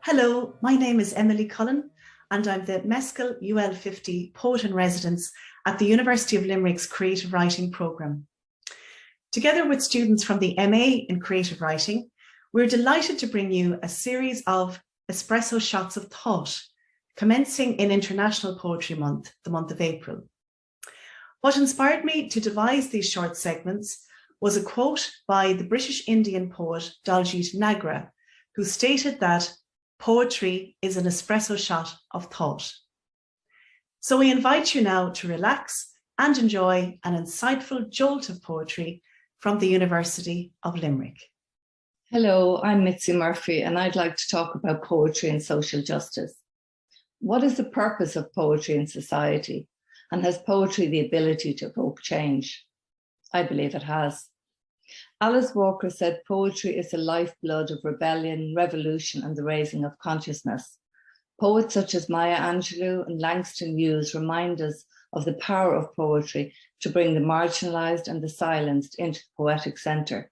Hello, my name is Emily Cullen and I'm the Mescal UL50 Poet in Residence at the University of Limerick's Creative Writing programme. Together with students from the MA in Creative Writing, we're delighted to bring you a series of Espresso Shots of Thought, commencing in International Poetry Month, the month of April. What inspired me to devise these short segments was a quote by the British Indian poet Daljit Nagra, who stated that poetry is an espresso shot of thought. So we invite you now to relax and enjoy an insightful jolt of poetry from the University of Limerick. Hello, I'm Mitzie Murphy, and I'd like to talk about poetry and social justice. What is the purpose of poetry in society? And has poetry the ability to evoke change? I believe it has. Alice Walker said poetry is the lifeblood of rebellion, revolution, and the raising of consciousness. Poets such as Maya Angelou and Langston Hughes remind us of the power of poetry to bring the marginalized and the silenced into the poetic center,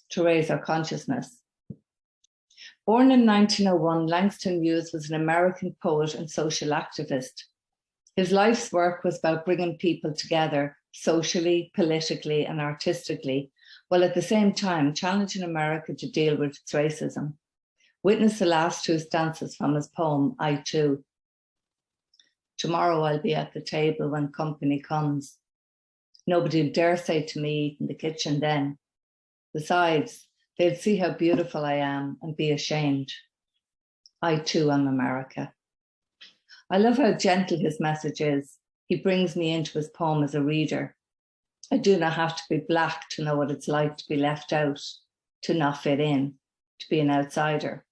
to raise our consciousness. Born in 1901, Langston Hughes was an American poet and social activist. His life's work was about bringing people together socially, politically, and artistically, while at the same time challenging America to deal with its racism. Witness the last two stanzas from his poem, I Too. Tomorrow I'll be at the table when company comes. Nobody dare say to me, eat in the kitchen then. Besides, they'd see how beautiful I am and be ashamed. I too am America. I love how gentle his message is. He brings me into his poem as a reader. I do not have to be black to know what it's like to be left out, to not fit in, to be an outsider.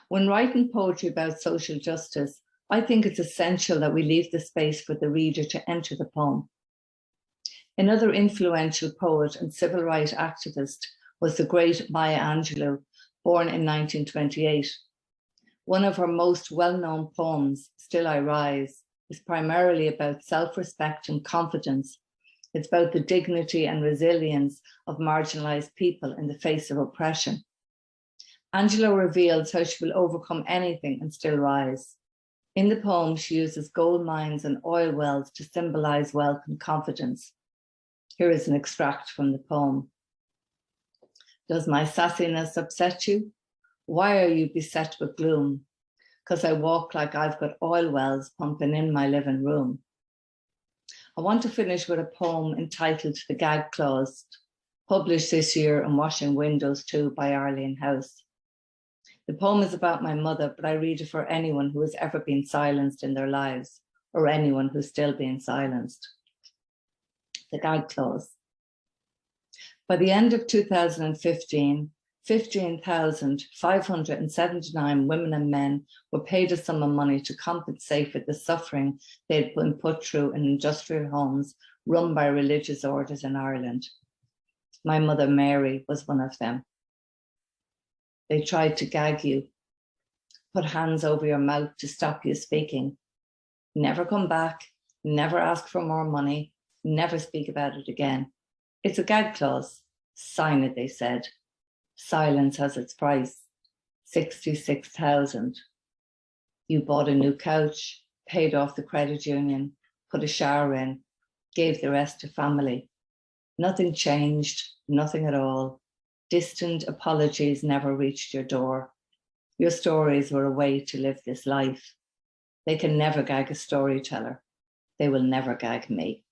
When writing poetry about social justice, I think it's essential that we leave the space for the reader to enter the poem. Another influential poet and civil rights activist was the great Maya Angelou, born in 1928. One of her most well-known poems, Still I Rise, is primarily about self-respect and confidence. It's about the dignity and resilience of marginalized people in the face of oppression. Angelou reveals how she will overcome anything and still rise. In the poem, she uses gold mines and oil wells to symbolize wealth and confidence. Here is an extract from the poem. Does my sassiness upset you? Why are you beset with gloom? 'Cause I walk like I've got oil wells pumping in my living room. I want to finish with a poem entitled The Gag Clause, published this year in Washing Windows 2 by Arlene House. The poem is about my mother, but I read it for anyone who has ever been silenced in their lives, or anyone who's still being silenced. The Gag Clause. By the end of 2015, 15,579 women and men were paid a sum of money to compensate for the suffering they'd been put through in industrial homes run by religious orders in Ireland. My mother Mary was one of them. They tried to gag you, put hands over your mouth to stop you speaking. Never come back, never ask for more money, never speak about it again. It's a gag clause. Sign it, they said. Silence has its price, 66,000. You bought a new couch, paid off the credit union, put a shower in, gave the rest to family. Nothing changed, nothing at all. Distant apologies never reached your door. Your stories were a way to live this life. They can never gag a storyteller. They will never gag me.